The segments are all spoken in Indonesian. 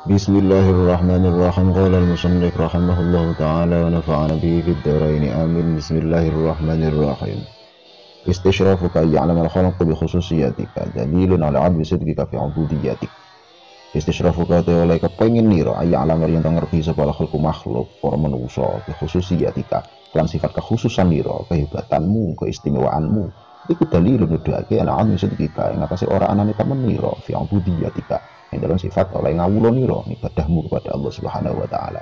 Bismillahirrahmanirrahim. Qala al-musannif rahimahullahu ta'ala wa nafa'ana bihi fid dharain amin. Bismillahirrahmanirrahim. Istishrafuka ya'lam al-khalq bi khususiyatika dalilun ala 'adli sidqika fi 'ubudiyatik. Istishrafuka te oleh kepengin nira ya'lam yen ngerti sapa khalq makhluk para manusa bi khususiyatika lan sifat kekhususan nira, kehebatanmu, keistimewaanmu. Iku dalilun nuduhake ala 'adli sidqika ing atase ora anane temen nira fi 'ubudiyatika. Yang dalam sifat oleh ngawulo niro ibadahmu kepada Allah Subhanahu wa Ta'ala.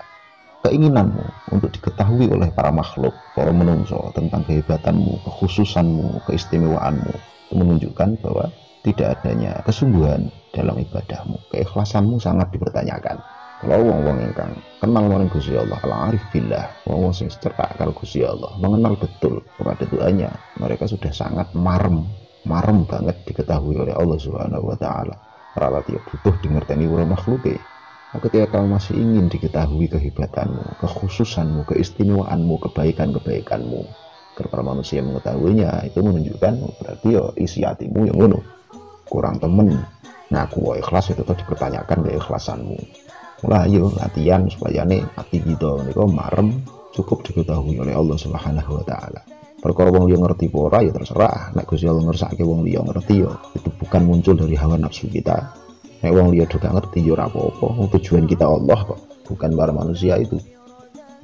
Keinginanmu untuk diketahui oleh para makhluk, para menungso tentang kehebatanmu, kekhususanmu, keistimewaanmu, itu menunjukkan bahwa tidak adanya kesungguhan dalam ibadahmu. Keikhlasanmu sangat dipertanyakan. Kalau wong-wong ingkang kenal marang Gusti Allah, al-arif billah, wong-wong sing cerak karo Gusti Allah, mengenal betul kepada Tuhannya, mereka sudah sangat marem banget diketahui oleh Allah Subhanahu wa Ta'ala. Rala dia butuh dingerteni para makhluke. Ketika kamu masih ingin diketahui kehebatanmu, kekhususanmu, keistimewaanmu, kebaikan-kebaikanmu, para manusia mengetahuinya, itu menunjukkan berarti ya isi hatimu yang ngono kurang temen. Ngaku ikhlas itu tuh dipertanyakan keikhlasanmu. Mulai ayo latihan supaya hati kita niku marem cukup diketahui oleh Allah Subhanahu wa Ta'ala. Perkara wong liya ngerti ora ya terserah. Nek Gusti Allah ngersake wong liya ngerti ya itu bukan muncul dari hawa nafsu kita. Nek wong liya juga ngerti ya ora apa-apa. Tujuan kita Allah kok, bukan para manusia itu.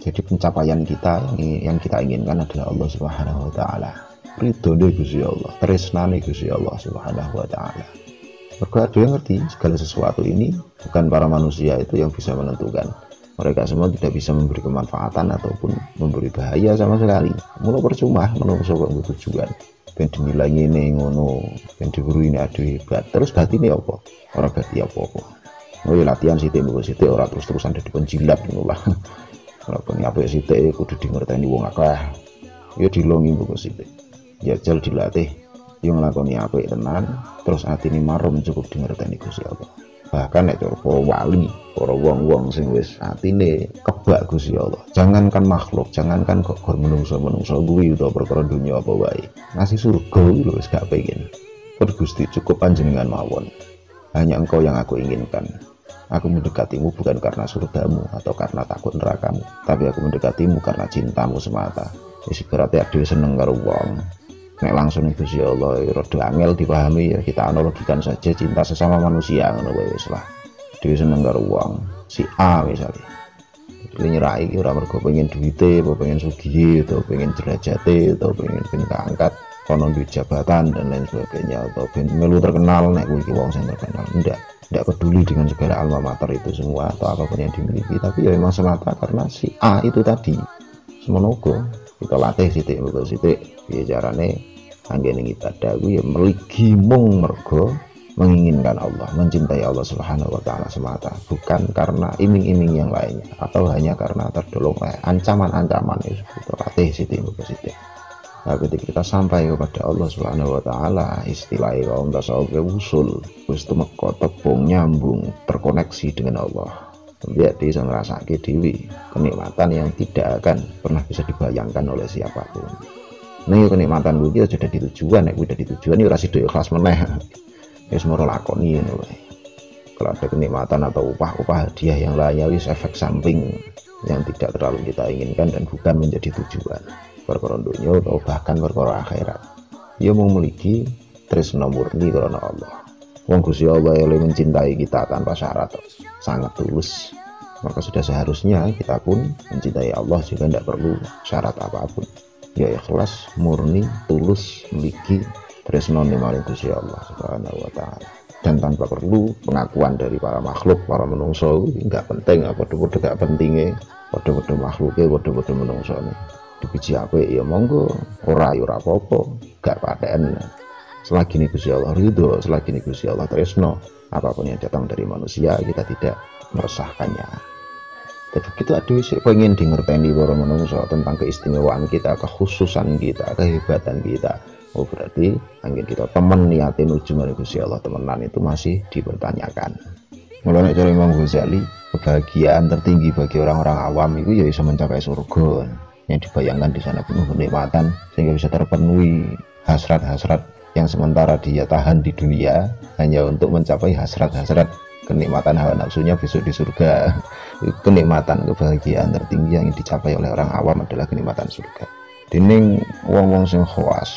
Jadi pencapaian kita yang kita inginkan adalah Allah Subhanahu wa Ta'ala. Ridhone Gusti Allah, tresnane Gusti Allah Subhanahu wa Ta'ala. Mergo ada yang ngerti segala sesuatu ini bukan para manusia itu yang bisa menentukan. Mereka semua tidak bisa memberi kemanfaatan ataupun memberi bahaya sama sekali. Mula percuma menungso kok tujuan. Ben dinilai ngene ngono, ben diburu ini aduh hebat. Terus batine apa? Ora gati apa-apa. Oh ya latihan sithik mengko sithik ora terus-terusan dadi penjilat ngono lah. Ora pengen apik sithik kudu dingerteni wong akeh. Ya dilongi mengko sithik. Jajal dilatih yang nglakoni apik tenan, terus atine marem cukup dingerteni Gusti Allah. Bahkan nek para wali, para wong-wong sing wis atine kebak Gusti Allah. Jangankan makhluk, jangankan kok menungso-menungso kuwi utawa perkara dunia apa wae. Ngasih surga lho wis gak pengen. Gusti cukup panjenengan mawon. Hanya Engkau yang aku inginkan. Aku mendekatimu bukan karena surgamu atau karena takut nerakamu, tapi aku mendekatimu karena cintamu semata. Wis berarti dhewe seneng karo wong. Nek langsung Gusti Allah rada angel dipahami ya kita analogikan saja cinta sesama manusia ngono wae wis lah. Dhewe seneng karo wong si A misalnya. Dhewe nyerai iki ora mergo pengen duwite, apa pengen sugih, atau pengen derajate, atau pengen keangkat, kono duwe jabatan dan lain sebagainya, atau pengen melu terkenal nek kuwi wong sing terkenal. Tidak peduli dengan segala alma mater itu semua atau apapun yang dimiliki, tapi ya memang semata karena si A itu tadi. Semono kita latih sithik piye carane anggene ibadah kuwi ya mligi mung mergo menginginkan Allah, mencintai Allah Subhanahu wa Ta'ala semata, bukan karena iming-iming yang lainnya atau hanya karena terdolong oleh ancaman-ancaman itu. Kita latih sithik. Nah, ketika kita sampai kepada Allah Subhanahu wa Ta'ala, istilahnya kaum tasawuf usul wis tumeka tepung nyambung terkoneksi dengan Allah. Dia bisa ngerasake dewi kenikmatan yang tidak akan pernah bisa dibayangkan oleh siapapun. Nih kenikmatan gue sudah di tujuan, nek udah di tujuan ya ora sida ikhlas meneh. Wis moro lakoni ngono wae. Kalau ada kenikmatan atau upah hadiah yang lainnya wis efek samping yang tidak terlalu kita inginkan dan bukan menjadi tujuan. Perkara dunya atau bahkan perkara akhirat. Ya mau memiliki tresna murni karena Allah. Wong Gusti Allah yang mencintai kita tanpa syarat, sangat tulus. Maka sudah seharusnya kita pun mencintai Allah juga tidak perlu syarat apapun. Ya ikhlas, murni, tulus, memiliki tresna maring Gusti Allah Subhanahu wa Ta'ala. Dan tanpa perlu pengakuan dari para makhluk, para menungso, enggak penting apa padha gak pentinge, padha makhluke, padha menungsone. Dibiji apik ya monggo, ora ya ora apa-apa, gak paten. Selagi ini Gusti Allah ridho, selagi ini Gusti Allah tresno, apapun yang datang dari manusia kita tidak meresahkannya. Tapi kita sih pengen dingerteni para manusia tentang keistimewaan kita, kekhususan kita, kehebatan kita. Oh berarti angin kita temen niatin ujung dari Gusti Allah temenan itu masih dipertanyakan. Mulai dari Imam Ghazali, kebahagiaan tertinggi bagi orang-orang awam itu ya bisa mencapai surga. Yang dibayangkan di sana penuh kenikmatan sehingga bisa terpenuhi hasrat-hasrat yang sementara dia tahan di dunia hanya untuk mencapai hasrat-hasrat kenikmatan hawa nafsunya besok di surga. Kenikmatan kebahagiaan tertinggi yang dicapai oleh orang awam adalah kenikmatan surga. Dening wong-wong sing khawas,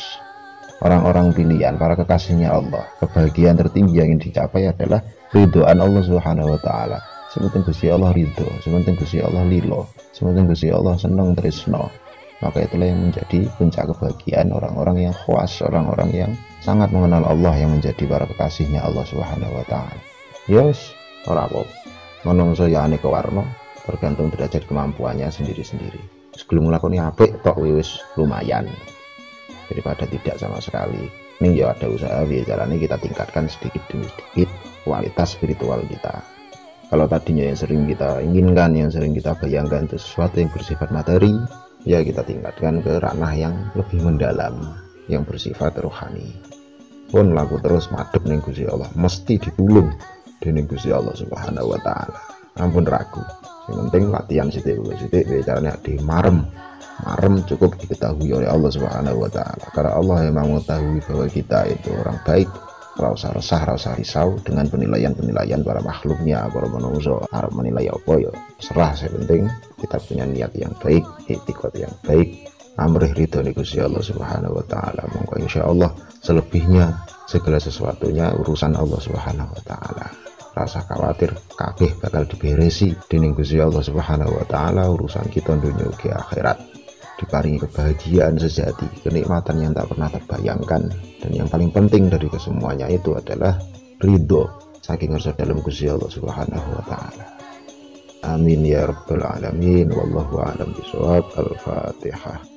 orang-orang pilihan, para kekasihnya Allah, kebahagiaan tertinggi yang dicapai adalah ridhoan Allah Subhanahu wa taala. Sementing Gusti Allah ridho, sementing Gusti Allah lilo, sementing Gusti Allah seneng tresno. Maka itulah yang menjadi puncak kebahagiaan orang-orang yang khawas, orang-orang yang sangat mengenal Allah, yang menjadi para kekasihnya Allah Subhanahu wa taala. Yes, ora apa. Manungsa ya aneka warna, tergantung derajat kemampuannya sendiri-sendiri. Sebelum nglakoni apik tok wis lumayan. Daripada tidak sama sekali. Ini ya ada usaha caranya kita tingkatkan sedikit demi sedikit kualitas spiritual kita. Kalau tadinya yang sering kita inginkan, yang sering kita bayangkan itu sesuatu yang bersifat materi, ya kita tingkatkan ke ranah yang lebih mendalam, yang bersifat rohani. Pun laku terus madhep ning Gusti Allah, mesti dipulung dening Gusti Allah Subhanahu wa taala. Ampun ragu. Yang penting latihan sithik-sithik caranya di marem cukup diketahui oleh Allah Subhanahu wa taala. Karena Allah memang mengetahui bahwa kita itu orang baik. Ora usah resah, ora usah risau dengan penilaian-penilaian para makhluknya, para manusia. Arep menilai apa ya serah, yang penting kita punya niat yang baik, itikad yang baik, amrih ridho Gusti Allah Subhanahu wa taala. Monggo insyaallah selebihnya segala sesuatunya urusan Allah Subhanahu wa taala. Rasa khawatir kabeh bakal diberesi dening Gusti Allah Subhanahu wa taala. Urusan kita dunia ke akhirat diparingi kebahagiaan sejati, kenikmatan yang tak pernah terbayangkan, dan yang paling penting dari kesemuanya itu adalah ridho saking rasa dalam Gusti Allah Subhanahu wa taala. Amin ya rabbal alamin. Wallahu a'lam bishawab. Al-Fatihah.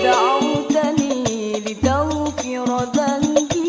دعوتني لتغفر ذنبي